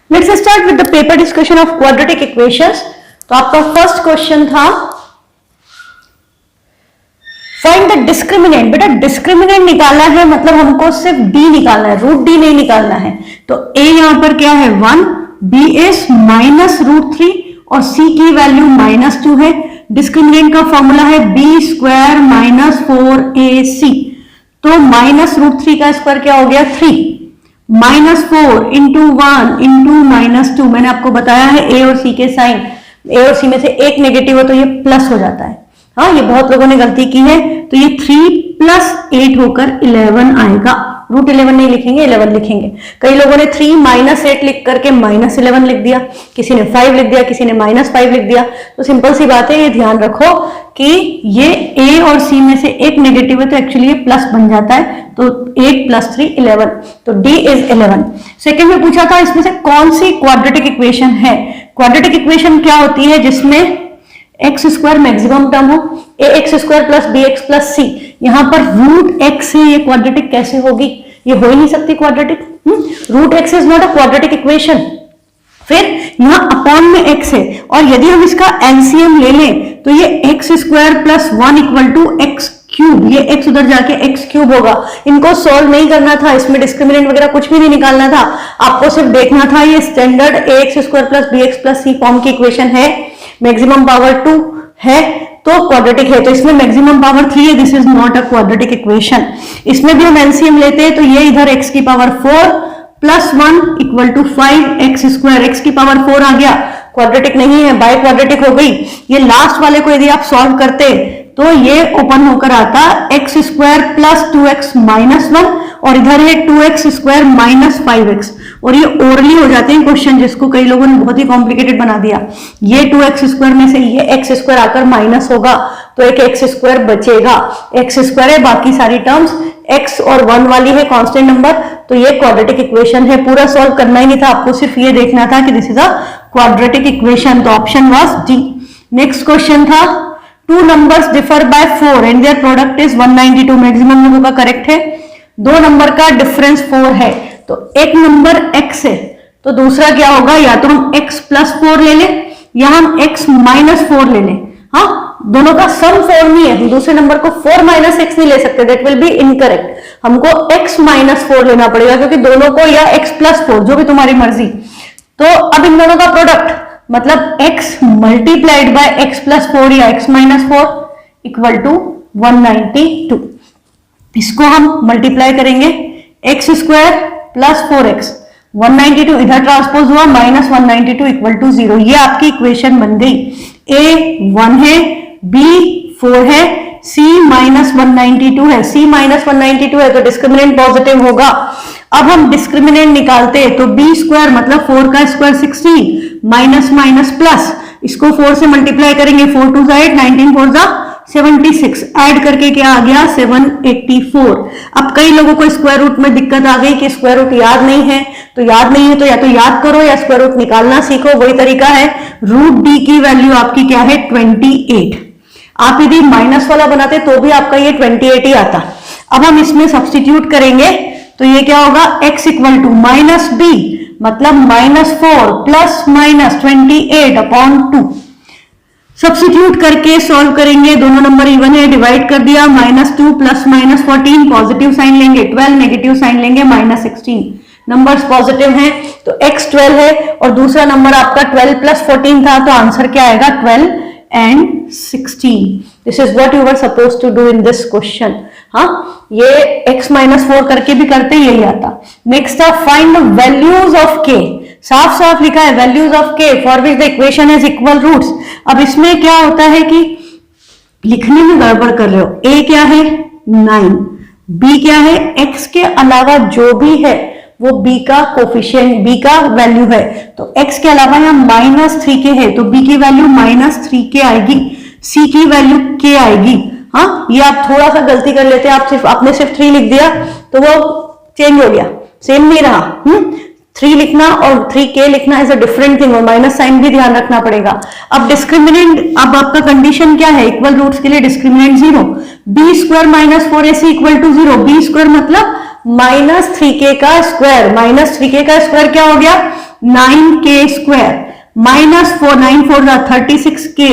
Let's start with the paper discussion of quadratic equations. तो आपका first question था find the discriminant. बेटा discriminant निकालना है मतलब हमको सिर्फ डी निकालना है, रूट डी नहीं निकालना है। तो ए यहां पर क्या है 1, बी इज -√3 और सी की वैल्यू -2 है। डिस्क्रिमिनेंट का फॉर्मूला है बी स्क्वायर -4ac। तो -√3 का स्क्वायर क्या हो गया 3, -4 इंटू 1 इंटू -2। मैंने आपको बताया है ए और सी के साइन, ए और सी में से एक नेगेटिव हो तो ये प्लस हो जाता है। हाँ, ये बहुत लोगों ने गलती की है। तो ये 3 + 8 होकर 11 आएगा। √11 नहीं लिखेंगे, 11 लिखेंगे। कई लोगों ने 3 - 8 लिख करके -11 लिख दिया, किसी ने 5 लिख दिया, किसी ने -5 लिख दिया। तो सिंपल सी बात है, ये ध्यान रखो कि ये ए और सी में से एक नेगेटिव है तो एक्चुअली ये प्लस बन जाता है। तो 8 + 3 11, तो डी इज 11। सेकेंड में पूछा था इसमें से कौन सी क्वाड्रेटिक इक्वेशन है। क्वाड्रेटिक इक्वेशन क्या होती है जिसमें x² मैक्सिमम टर्म हो, ax² + bx + c। यहां पर √x है, ये क्वाड्रेटिक कैसे होगी? ये हो ही नहीं सकती quadratic. √x is not a quadratic equation. फिर यहां अपॉन में x है और यदि हम इसका एलसीएम ले लें तो ये x² + 1 = x³। ये x उधर जाके x³ होगा। इनको सॉल्व नहीं करना था, इसमें डिस्क्रिमिनेंट वगैरह कुछ भी नहीं निकालना था। आपको सिर्फ देखना था ये standard ax² + bx + c form की इक्वेशन है, मैक्सिमम पावर 2 है तो क्वाड्रेटिक है। तो इसमें मैक्सिमम पावर 3 है, this is not a quadratic equation. इसमें भी हम एलसीएम लेते हैं तो ये इधर x की पावर 4 + 1 = 5x²। x की पावर 4 आ गया, क्वाड्रेटिक नहीं है, बाय क्वाड्रेटिक हो गई। ये लास्ट वाले को यदि आप सॉल्व करते तो ये ओपन होकर आता x² + 2x - 1 और इधर है 2x² - 5x। और ये ओरली हो जाते हैं क्वेश्चन, जिसको कई लोगों ने बहुत ही कॉम्प्लिकेटेड बना दिया। ये 2x² में से ये x² आकर माइनस होगा तो एक x² बचेगा। x² है, बाकी सारी टर्म्स x और 1 वाली है कांस्टेंट नंबर। तो ये क्वाड्रेटिक इक्वेशन है। पूरा सॉल्व करना ही नहीं था आपको, सिर्फ ये देखना था कि this is a quadratic equation. तो option was D. Next question था 2 numbers differ by 4 and their product is 192। Maximum लोगों का करेक्ट है। 2 नंबर का डिफरेंस 4 है तो एक नंबर x है तो दूसरा क्या होगा, या तो हम x + 4 ले लें या हम x - 4 ले लें। हाँ, दोनों का सम 4 नहीं है, हम दूसरे नंबर को 4 - x नहीं ले सकते, दैट विल बी इनकरेक्ट। हमको x - 4 लेना पड़ेगा क्योंकि दोनों को, या x + 4 जो भी तुम्हारी मर्जी। तो अब इन दोनों का प्रोडक्ट मतलब x × x + 4 या x - 4 = 192। इसको हम मल्टीप्लाई करेंगे, x² + 4x 192 इधर ट्रांसपोज हुआ, -192 = 0। ये आपकी इक्वेशन बन गई। a 1 है, b 4 है, c -192 है। c -192 है तो डिस्क्रिमिनेंट पॉजिटिव होगा। अब हम डिस्क्रिमिनेंट निकालते हैं तो b² मतलब 4 का स्क्वायर 16 माइनस प्लस, इसको 4 से मल्टीप्लाई करेंगे, 4 2 8, 19 4 76, ऐड करके क्या आ गया 784। अब कई लोगों को स्क्वायर रूट में दिक्कत आ गई कि स्क्वायर रूट याद नहीं है, तो या तो याद करो या स्क्वायर रूट निकालना सीखो। वही तरीका है। √d की वैल्यू आपकी क्या है 28। आप यदि माइनस वाला बनाते तो भी आपका ये 28 ही आता। अब हम इसमें सब्स्टिट्यूट करेंगे तो ये क्या होगा, x = -b मतलब -4 ± 28/2। सब्स्टिट्यूट करके सॉल्व करेंगे, दोनों नंबर इवन है, डिवाइड कर दिया, -2 ± 14 पॉजिटिव साइन लेंगे, 12 नेगेटिव साइन लेंगे, -16। नंबर्स पॉजिटिव हैं तो x 12 है और दूसरा नंबर आपका 12 + 14 था तो आंसर क्या आएगा 12 and 16। This is what you were suppose to do in this question. हाँ, ये x - 4 करके भी करते यही आता। नेक्स्ट है find the values of k। साफ साफ लिखा है values of k for which the equation is equal roots. अब इसमें क्या होता है कि लिखने में गड़बड़ कर रहे हो। a क्या है 9, b क्या है, x के अलावा जो भी है वो b का कोफिशिएंट, b का वैल्यू है। तो x के अलावा यहाँ -3k है तो b की वैल्यू -3k आएगी, c की वैल्यू k आएगी। हाँ, ये आप थोड़ा सा गलती कर लेते हैं, आपने सिर्फ 3 लिख दिया तो वो चेंज हो गया, सेम नहीं रहा। 3 लिखना और 3k लिखना इज अ डिफरेंट थिंग, और माइनस साइन भी ध्यान रखना पड़ेगा। अब डिस्क्रिमिनेंट, अब आपका कंडीशन क्या है, इक्वल रूट्स के लिए डिस्क्रिमिनेंट 0, b² - 4ac = 0। b² मतलब -3k का स्क्वायर, -3k का स्क्वायर क्या हो गया 9k² -4 9 4 36k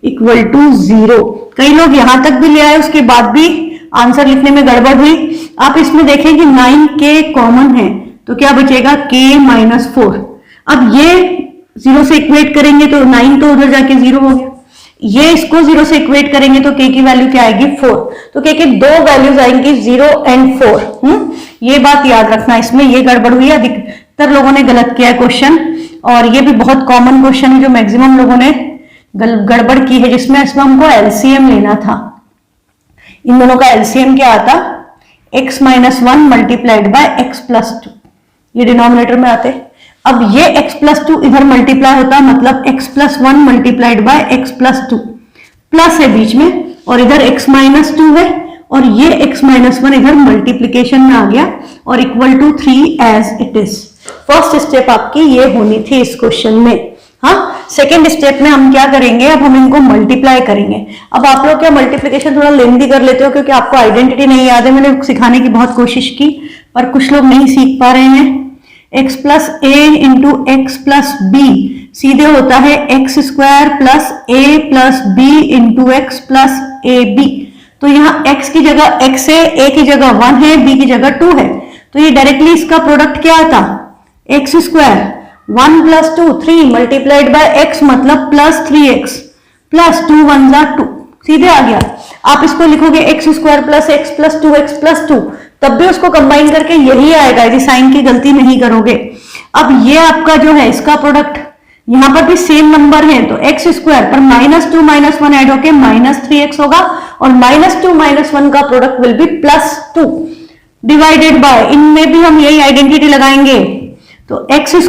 इक्वल टू 0। कई लोग यहां तक भी ले आए, उसके बाद भी आंसर लिखने में गड़बड़ हुई। आप इसमें देखें कि 9k कॉमन है, तो क्या बचेगा k -4। अब ये 0 से इक्वेट करेंगे तो 9 तो उधर जाके 0 हो गया, ये इसको 0 से इक्वेट करेंगे तो k की वैल्यू क्या आएगी 4। तो k की दो वैल्यूज आएंगी 0 एंड 4। ये बात याद रखना, इसमें ये गड़बड़ हुई है, अधिकतर लोगों ने गलत किया है क्वेश्चन, और ये भी बहुत कॉमन क्वेश्चन है जो मैक्सिमम लोगों ने गड़बड़ की है, जिसमें हमको एलसीएम लेना था। इन दोनों का एलसीएम क्या आता, x - 1 मल्टीप्लाइड बाय x + 2, ये डिनोमिनेटर में आते। अब ये x + 2 इधर मल्टीप्लाई होता, मतलब x + 1 multiplied by x + 2, plus है बीच में, और इधर x - 2 है, और ये x - 1 इधर मल्टीप्लीकेशन में आ गया, और equal to 3 as it is. First step आपकी ये होनी थी इस क्वेश्चन में। हाँ, सेकेंड स्टेप में हम क्या करेंगे, अब हम इनको मल्टीप्लाई करेंगे। अब आप लोग क्या मल्टीप्लिकेशन थोड़ा लेंथी कर लेते हो, क्योंकि आपको आइडेंटिटी नहीं याद है। मैंने सिखाने की बहुत कोशिश की, पर कुछ लोग नहीं सीख पा रहे हैं। x + a into x + b सीधे होता है x² + a + b into x + ab। तो यहाँ x की जगह x है, a की जगह 1 है, b की जगह 2 है, तो ये डायरेक्टली इसका प्रोडक्ट क्या आता, x² 1 + 2 3 मल्टीप्लाइड बाय x, मतलब +3x + 2 1 = 2, सीधे आ गया। आप इसको लिखोगे x² + x + 2x + 2, तब भी उसको कंबाइन करके यही आएगा, यदि साइन की गलती नहीं करोगे। अब ये आपका जो है इसका प्रोडक्ट, यहां पर भी सेम नंबर है, तो x² पर -2 - 1 ऐड होके -3x होगा, और -2 - 1 का product will be +2 divided by, इनमें भी हम यही आइडेंटिटी लगाएंगे, तो x²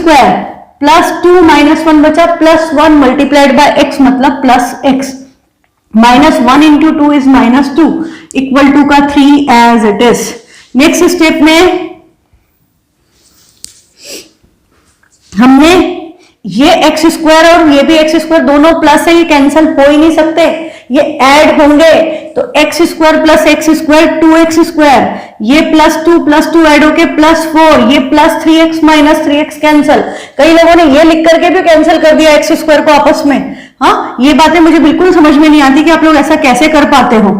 + 2 - 1 बचा, +1 मल्टीप्लाइड बाय x, मतलब +x, -1 × 2 इज -2 इक्वल टू का 3 as it is. Next step में हमने ये x² और ये भी x² दोनों प्लस है, ये कैंसिल हो ही नहीं सकते, ये ऐड होंगे, तो x² + x², 2x², ये +2 + 2 ऐड होके +4, ये +3x - 3x कैंसिल। कई लोगों ने ये लिख करके भी कैंसिल कर दिया x² को आपस में। हाँ, ये बातें मुझे बिल्कुल समझ में नहीं आती कि आप लोग ऐसा कैसे कर पाते हो।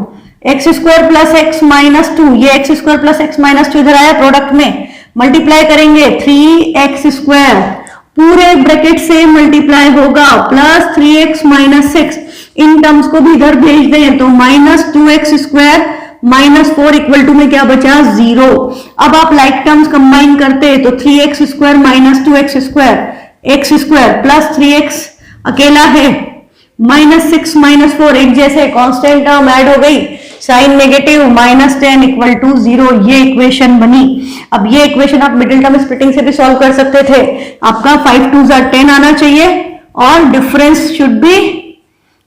x² + x - 2, ये x² + x - 2 इधर आया प्रोडक्ट में, मल्टीप्लाई करेंगे 3x², पूरे ब्रैकेट से मल्टीप्लाई होगा, +3x - 6, इन टर्म्स को भी इधर भेज दें, तो -2x² -4 इक्वल टू में क्या बचा 0। अब आप लाइक टर्म्स कंबाइन करते तो 3x² - 2x², x² + 3x अकेला है, -6 - 4 एक जैसे, कांस्टेंट टर्म ऐड हो गई, साइन नेगेटिव, -10 इक्वल टू 0, ये इक्वेशन बनी। अब ये इक्वेशन आप मिडिल टर्म स्प्लिटिंग से भी सॉल्व कर सकते थे। आपका 5 2 = 10 आना चाहिए, और difference should be,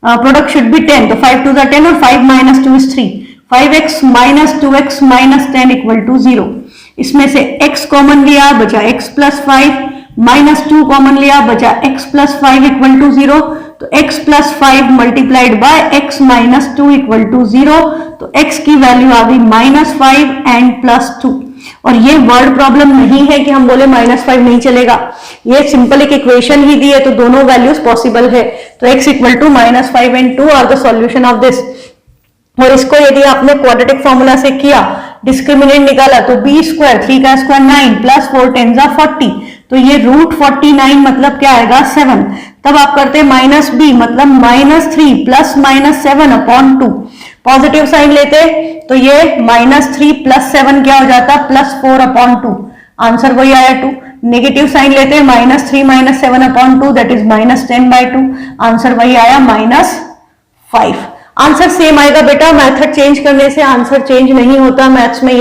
product should be 10, तो 5 2 = 10 और 5 - 2 is 3, 5x - 2x - 10 equal to 0। इसमें से x कॉमन लिया, बचा x + 5, -2 कॉमन लिया, बचा x + 5 इक्वल टू 0, तो x + 5 multiplied by x - 2 equal to 0, तो x की वैल्यू आ गई -5 एंड +2। और ये वर्ड प्रॉब्लम नहीं है कि हम बोले -5 नहीं चलेगा, ये सिंपल एक इक्वेशन ही दी है, तो दोनों वैल्यूज पॉसिबल है, तो x equal to -5 and 2 are the solution of this. और इसको यदि आपने क्वाड्रेटिक फॉर्मूला से किया, डिस्क्रिमिनेंट निकाला, तो b² 3 का स्क्वायर 9 + 4 10 = 40, तो ये √49 मतलब क्या आएगा 7। तब आप करते -b मतलब -3 + -7/2, पॉजिटिव साइन लेते तो ये -3 + 7 क्या हो जाता +4/2, आंसर वही आया 2। नेगेटिव साइन लेते -3 - 7/2 दैट इज -10/2, आंसर वही आया -5। आंसर सेम आएगा बेटा, मेथड चेंज करने से आंसर चेंज नहीं होता। मैथ्स में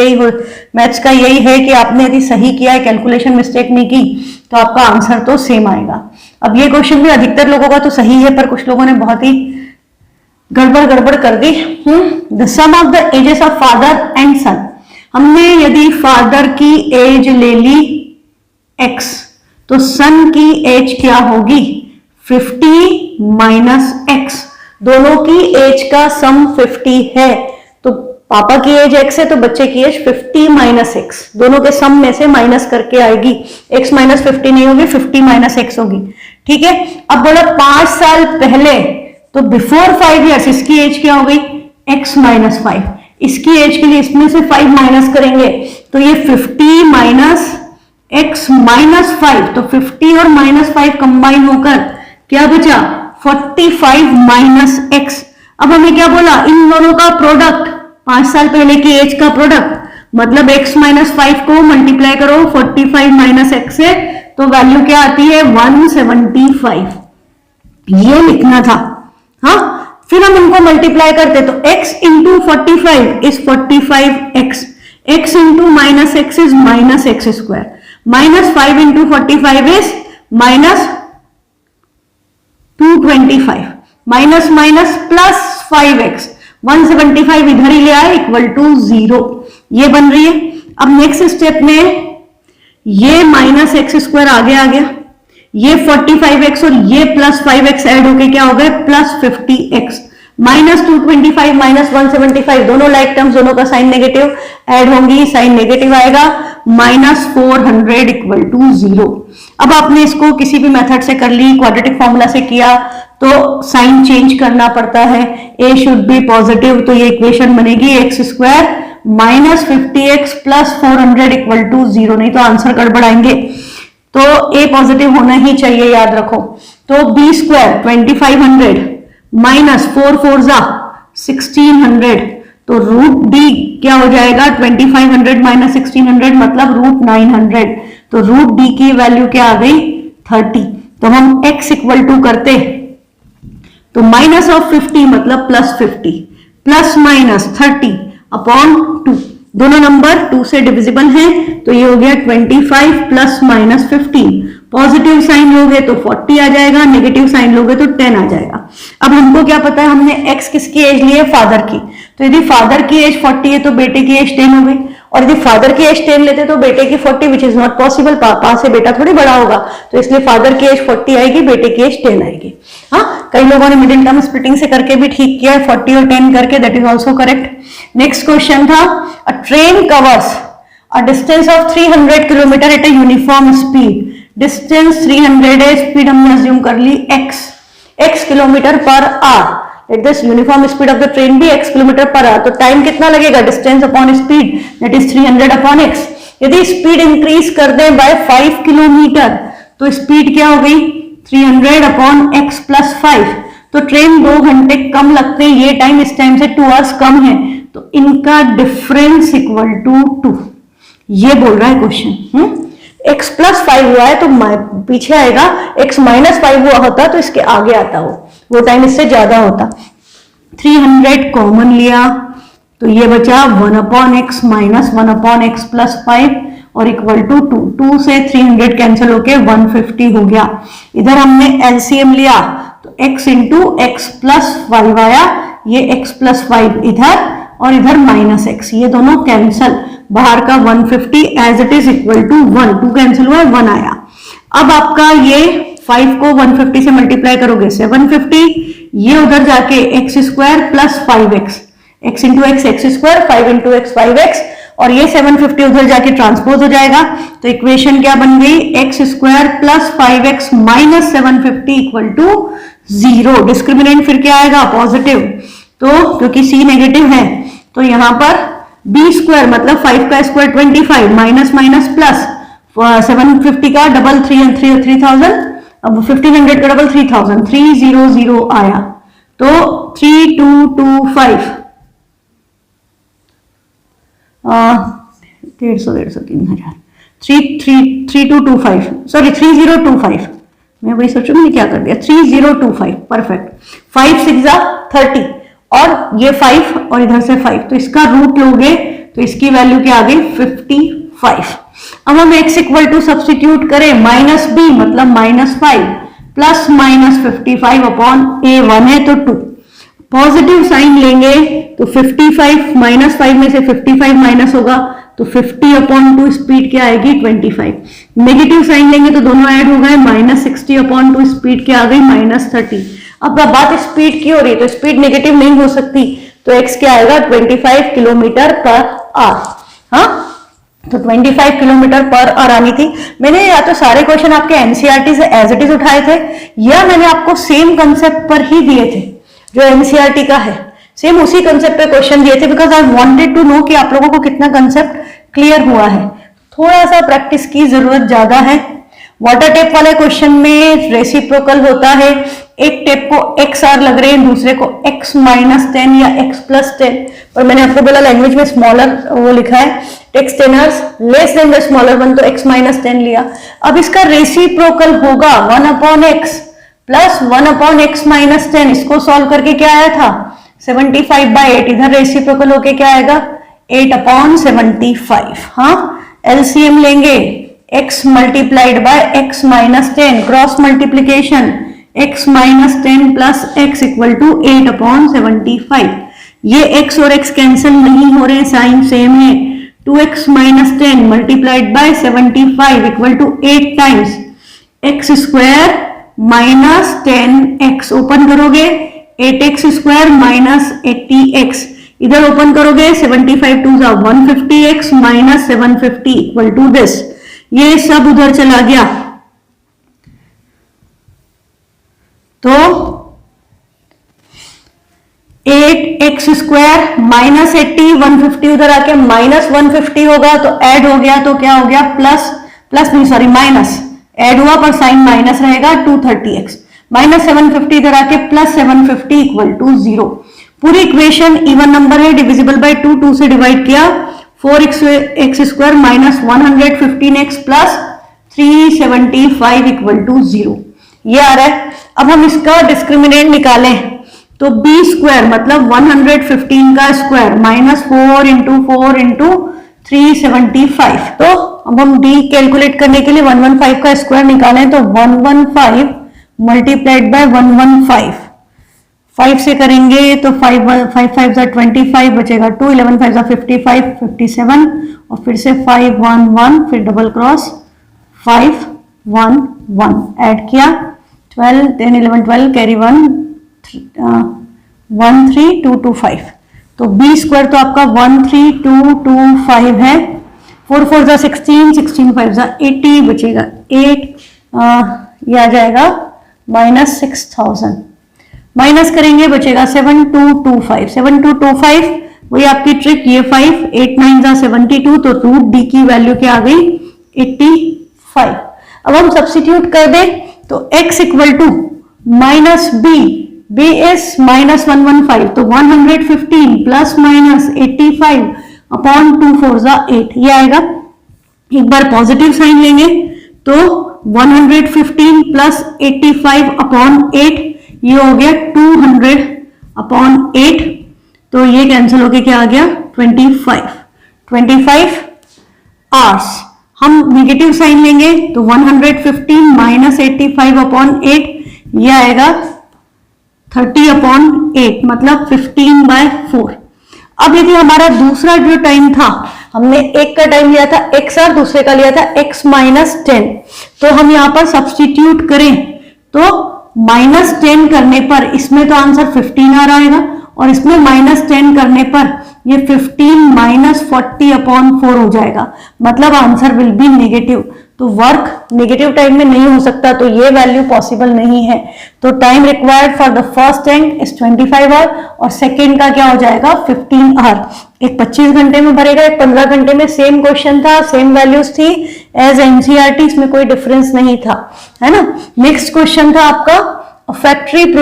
मैथ्स का यही है कि आपने यदि सही किया है, कैलकुलेशन मिस्टेक नहीं की, तो आपका आंसर तो सेम आएगा। अब ये क्वेश्चन भी अधिकतर लोगों का तो सही है, पर कुछ लोगों ने बहुत ही गड़बड़ कर दी। The sum of the ages of father and son, हमने यदि फादर की एज ले ली x, तो सन की एज क्या होगी 50 - x, दोनों की एज का सम 50 है, तो पापा की एज x है तो बच्चे की एज 50 माइनस एक्स, दोनों के सम में से माइनस करके आएगी, x माइनस 50 नहीं होगी, 50 माइनस एक्स होगी। ठीक है, अब बोला 5 साल पहले, तो बिफोर 5 ईयर्स इसकी एज क्या हो गई, x माइनस 5, इसकी एज के लिए इसमें से 5 माइनस करेंगे तो ये 50 माइनस x माइनस 5, तो 50 और माइनस 5 कंबाइन होकर क्या बचा, 45 माइनस x। अब हमें क्या बोला, इन दोनों का प्रोडक्ट, 5 साल पहले की एज का प्रोडक्ट, मतलब x माइनस 5 को मल्टीप्लाई करो 45 माइनस x से, तो वैल्यू क्या आती है 175, ये लिखना था। हाँ, फिर हम इनको मल्टीप्लाई करते तो x into 45 is 45x, x into minus x is minus x square, minus 5 into 45 is minus 225, minus minus plus 5x, 175 इधर ही ले आए इक्वल टू 0, ये बन रही है। अब नेक्स्ट स्टेप में ये माइनस एक्स स्क्वायर आगे आ गया, ये 45x और ये प्लस 5x ऐड होके क्या हो गए प्लस 50x, माइनस 225 माइनस 175 दोनों लाइक टर्म्स, दोनों का साइन नेगेटिव ऐड होंगी, साइन नेगेटिव आएगा, माइनस 400 इक्वल टू 0। अब आपने इसको किसी भी मेथड से कर ली, क्वाड्रेटिक फॉर्मूला से किया तो साइन चेंज करना पड़ता है, a शुड बी पॉजिटिव, तो ये इक्वेशन बनेगी x square minus 50x plus 400 equal to 0, नहीं तो आंसर गड़बड़ाएंगे, तो a पॉजिटिव होना ही चाहिए, याद रखो। तो b स्क्वायर 2500 माइनस 4 4 जा 1600, तो रूट d क्या हो जाएगा 2500 माइनस 1600 मतलब रूट 900, तो रूट d की वैल्यू क्या आ गई 30। तो हम x इक्वल टू करते तो माइनस ऑफ 50 मतलब प्लस 50, प्लस माइनस 30 अपॉन 2, दोनों नंबर 2 से डिविजिबल हैं, तो ये हो गया 25 प्लस माइनस 15, पॉजिटिव साइन लोगे तो 40 आ जाएगा, नेगेटिव साइन लोगे तो 10 आ जाएगा। अब हमको क्या पता है, हमने x किसकी एज ली है, फादर की, तो यदि फादर की एज 40 है तो बेटे की एज 10 हो गई, और यदि फादर की एज 10 लेते तो बेटे की 40, विच इज नॉट पॉसिबल, पापा से बेटा थोड़ी बड़ा होगा, तो इसलिए फादर की एज 40 आएगी, बेटे की एज 10 आएगी। हाँ, कई लोगों ने मिडिल टर्म स्प्लिटिंग से करके भी ठीक किया है, 40 और 10 करके, that is also correct. Next question था, a train covers a distance of 300 kilometre at a uniform speed, distance 300 है, स्पीड हमने अज्यूम कर ली x kilometre per hour, let this uniform speed of the train भी x kilometre per hour, तो time कितना लगेगा, distance upon speed that is 300 upon x। यदि speed increase कर दें बाय 5 किलोमीटर तो स्पीड क्या हो गई 300 अपॉन x प्लस 5, तो ट्रेन 2 घंटे कम लगते हैं, ये टाइम इस टाइम से 2 आवर्स कम है, तो इनका डिफरेंस इक्वल टू 2, ये बोल रहा है क्वेश्चन। x प्लस 5 हुआ है तो पीछे आएगा, x माइनस 5 हुआ होता तो इसके आगे आता वो टाइम इससे ज्यादा होता। 300 कॉमन लिया तो ये बचा 1 upon x minus 1 upon x plus 5 और इक्वल टू 2, 2 से 300 कैंसिल होके 150 हो गया। इधर हमने एलसीएम लिया तो x इंटू एक्स प्लस 5 आया, ये x प्लस 5 इधर और इधर माइनस एक्स, ये दोनों कैंसिल, बाहर का 150 as it is equal to 1, 2 cancel हुआ 1 आया। अब आपका ये 5 को 150 से मल्टीप्लाई करोगे 750, ये उधर जाके x square plus 5x, x into x x square, 5 into x 5x, और ये 750 उधर जाके ट्रांसपोज हो जाएगा, तो इक्वेशन क्या बन गई x square plus 5x minus 750 equal to 0। Discriminant फिर क्या आएगा पॉजिटिव, तो क्योंकि c नेगेटिव है तो यहां पर b स्क्वायर मतलब 5 का स्क्वायर 25 माइनस माइनस प्लस 750 का डबल 3000, अब 1500 का डबल 3000, 300 आया, तो 3225 150 3000 3225 सॉरी 3025, मैं वही सोचू मैंने क्या कर दिया 3025, परफेक्ट। 5 6 30 और ये 5 और इधर से 5, तो इसका रूट लोगे तो इसकी वैल्यू क्या आ गई 55। अब हम x इक्वल टू सब्सटीट्यूट करें, माइनस b मतलब minus 5 plus minus 55 upon a1 है तो 2, पॉजिटिव साइन लेंगे तो 55 माइनस 5 में से 55 माइनस होगा तो 50 अपॉन 2 स्पीड क्या आएगी 25, नेगेटिव साइन लेंगे तो दोनों ऐड हो गए, माइनस 60 अपॉन 2 स्पीड क्या आ गई माइनस 30। अब बात स्पीड की हो रही है तो स्पीड नेगेटिव नहीं हो सकती, तो x क्या आएगा 25 किलोमीटर पर आवर। हाँ, तो 25 किलोमीटर पर आवर आनी थी। मैंने या तो सारे क्वेश्चन आपके एनसीईआरटी से एज इट इज उठाए थे, या मैंने आपको सेम कंसेप्ट पर ही दिए थे जो एनसीईआरटी का है, सेम उसी कंसेप्ट पे क्वेश्चन दिए थे, because I wanted to know कि आप लोगों को कितना कंसेप्ट क्लियर हुआ है। थोड़ा सा प्रैक्टिस की जरूरत ज्यादा है। वाटर टेप वाले क्वेश्चन में रेसिप्रोकल होता है, एक टेप को एक्स आर लग रहे हैं, दूसरे को x -10 या x +10, पर मैंने आपको बोला लैंग्वेज में स्मॉलर वो लिखा है, takes tenners less than the smaller one, तो x -10 लिया। अब इसका रेसिप्रोकल होगा 1/x प्लस 1/x -10, इसको सॉल्व करके क्या आया था 75/8, इधर रेसिप्रोकल होके क्या आएगा 8/75। हाँ, एलसीएम लेंगे x multiplied by x -10, cross multiplication x -10 plus x equal to 8/75। ये x और x कैंसिल नहीं हो रहे, साइन सेम है। 2x -10 multiplied by 75 equal to 8 times x square minus 10x, open करोगे 8x स्क्वायर माइनस 80x, इधर open करोगे 75 2 जा 150x minus 750 equal to this, ये सब उधर चला गया। तो 8x स्क्वायर माइनस 80, 150 उधर आके माइनस 150 होगा, तो ऐड हो गया, तो क्या हो गया प्लस नहीं सॉरी माइनस, ऐड हुआ पर साइन माइनस रहेगा 230x माइनस 750 इधर आके प्लस 750 इक्वल टू 0। पूरी इक्वेशन इवन नंबर है, डिविजिबल बाय 2 से डिवाइड किया, 4x square minus 115x plus 375 equal to 0, ये आ रहा है। अब हम इसका डिस्क्रिमिनेंट निकालें तो b स्क्वायर मतलब 115 का स्क्वायर माइनस 4 इंटू 375, तो अब हम d कैलकुलेट करने के लिए 115 का स्क्वायर निकालें तो 115 मल्टीप्लाइड बाय 115, 5 से करेंगे तो 5 5 जा 25 बचेगा 2, 11 5 जा 55 57, और फिर से 5 1 1, फिर डबल क्रॉस 5 1 1, ऐड किया 12 10 11 12 कैरी 1 13225, तो b स्क्वायर तो आपका 13225 है। 4 4 जा 16 16 5 जा 80 बचेगा 8, ये आ जाएगा माइनस 6000, माइनस करेंगे बचेगा 7225 वही आपकी ट्रिक, ये 5 8 9 जा 72, तो रूट डी की वैल्यू क्या आ गई 85। अब हम सब्स्टिट्यूट कर दें तो x equal to minus b is minus 115, तो 115 प्लस माइनस 85 अपॉन 2 4 जा 8, ये आएगा। एक बार पॉजिटिव साइन लेंगे तो 115 प्लस 85 अपॉन 8, ये हो गया 200 अपॉन 8, तो ये कैंसिल होके क्या आ गया 25 आवर्स। हम नेगेटिव साइन लेंगे तो 115 माइनस 85 अपॉन 8, ये आएगा 30 अपॉन 8 मतलब 15/4। अब यदि हमारा दूसरा जो टाइम था, हमने एक का टाइम लिया था x आर, दूसरे का लिया था x -10, तो हम यहां पर सब्स्टिट्यूट करें तो -10 करने पर इसमें तो आंसर 15 आर आएगा, और इसमें -10 करने पर ये 15 - 40 अपॉन 4 हो जाएगा, मतलब आंसर विल बी नेगेटिव। तो वर्क नेगेटिव टाइम में नहीं हो सकता, तो ये वैल्यू पॉसिबल नहीं है। तो time required for the first tank is 25 hour, और सेकेंड का क्या हो जाएगा 15 आवर। एक 25 घंटे में भरेगा, एक 15 घंटे में। सेम क्वेश्चन था, सेम वैल्यूज थी एज एनसीईआरटी, इसमें कोई डिफरेंस नहीं था, है ना। नेक्स्ट क्वेश्चन था आपका A factory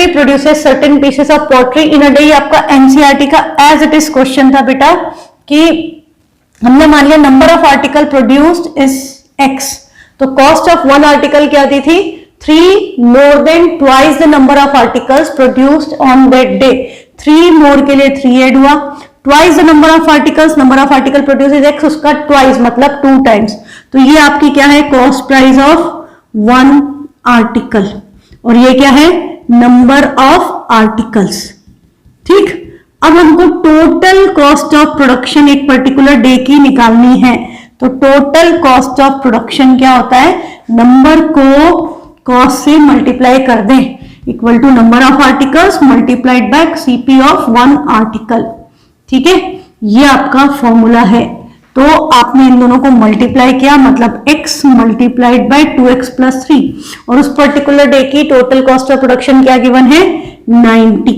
produces certain pieces of pottery in a day। आपका एनसीईआरटी का एज इट इज क्वेश्चन था बेटा, कि हमने मान लिया number of article produced is x, तो कॉस्ट ऑफ वन आर्टिकल क्या दी थी 3 more than twice the number of articles produced on that day। 3 more के लिए 3 ऐड हुआ, twice the number of article produced is x, उसका twice मतलब 2 times, तो ये आपकी क्या है cost price of one article, और ये क्या है नंबर ऑफ आर्टिकल्स। ठीक, अब हमको टोटल कॉस्ट ऑफ प्रोडक्शन एक पर्टिकुलर डे की निकालनी है, तो टोटल कॉस्ट ऑफ प्रोडक्शन क्या होता है, नंबर को कॉस्ट से मल्टीप्लाई कर दें। Equal to number of articles multiplied by CP of one article. ठीक है, ये आपका फॉर्मूला है। तो आपने इन दोनों को मल्टीप्लाई किया, मतलब x मल्टीप्लाइड बाय 2x प्लस 3, और उस पर्टिकुलर डे की टोटल कॉस्ट ऑफ प्रोडक्शन क्या गिवन है 90।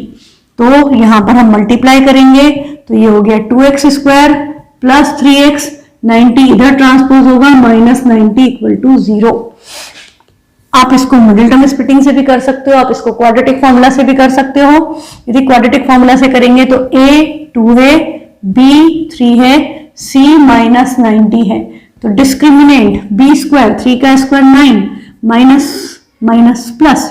तो यहां पर हम मल्टीप्लाई करेंगे तो ये हो गया 2x स्क्वायर प्लस 3x, 90 इधर ट्रांसपोज होगा, माइनस 90 इक्वल टू 0। आप इसको मिडिल टर्म स्प्लिटिंग से भी कर सकते हो, आप इसको क्वाड्रेटिक फॉर्मूला से भी कर सकते हो। यदि क्वाड्रेटिक फॉर्मूला से करेंगे तो a 2 है, b 3 है, c माइनस 90 है। तो डिस्क्रिमिनेंट b स्क्वायर 3 का स्क्वायर 9 माइनस माइनस प्लस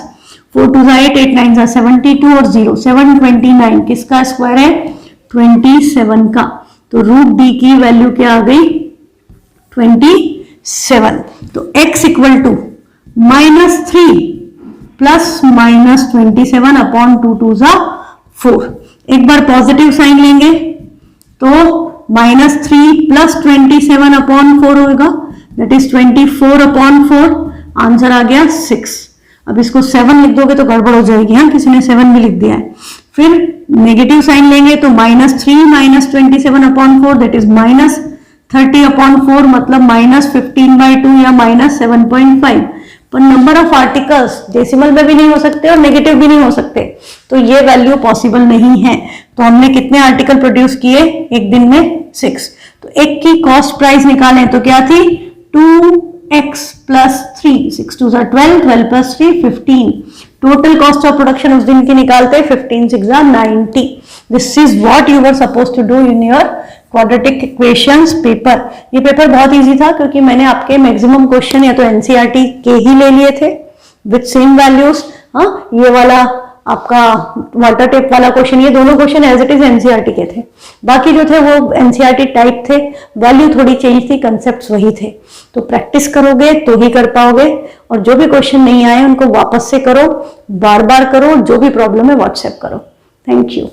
4 2 8 8 9 72 और 0 729 किसका स्क्वायर है 27 का। तो रूट d की वैल्यू क्या आ गई 27। तो x equal to -3 plus minus 27 upon 2 2 4। एक बार पॉजिटिव साइन लेंगे तो -3 प्लस 27 अपॉन 4 होगा, दैट इज 24 अपॉन 4। आंसर आ गया 6। अब इसको 7 लिख दोगे तो गड़बड़ हो जाएगी, हाँ किसी ने 7 भी लिख दिया है। फिर नेगेटिव साइन लेंगे तो -3 minus 27 upon 4 that is -30 upon 4, मतलब -15/2 या -7.5। पर नंबर ऑफ आर्टिकल्स डेसिमल में भी नहीं हो सकते और नेगेटिव भी नहीं हो सकते, तो ये वैल्यू पॉसिबल नहीं है। तो हमने कितने आर्टिकल प्रोड्यूस किए एक दिन में 6। तो एक की कॉस्ट प्राइस निकालें तो क्या थी 2x प्लस 3, 6 2 12, 12 प्लस 3 15। टोटल कॉस्ट ऑफ प्रोडक्शन उस दिन की निकालते 15 6 90। This is what you were suppose to do in your quadratic equations paper. ये पेपर बहुत इजी था क्योंकि मैंने आपके मैक्सिमम क्वेश्चन या तो एनसीईआरटी के ही ले लिए थे विद सेम वैल्यूज। हाँ, ये वाला आपका वाटर टेप वाला क्वेश्चन, ये दोनों question as it is NCERT के थे। बाकी जो थे वो एनसीईआरटी टाइप थे, वैल्यू थोड़ी चेंज थी, कंसेप्ट्स वही थे। तो प्रैक्टिस करोगे तो ही कर पाओगे, और जो भी क्वेश्चन नहीं आए उनको वापस से करो, बार बार करो, जो भी प्रॉब्लम है व्हाट्सएप करो। Thank you.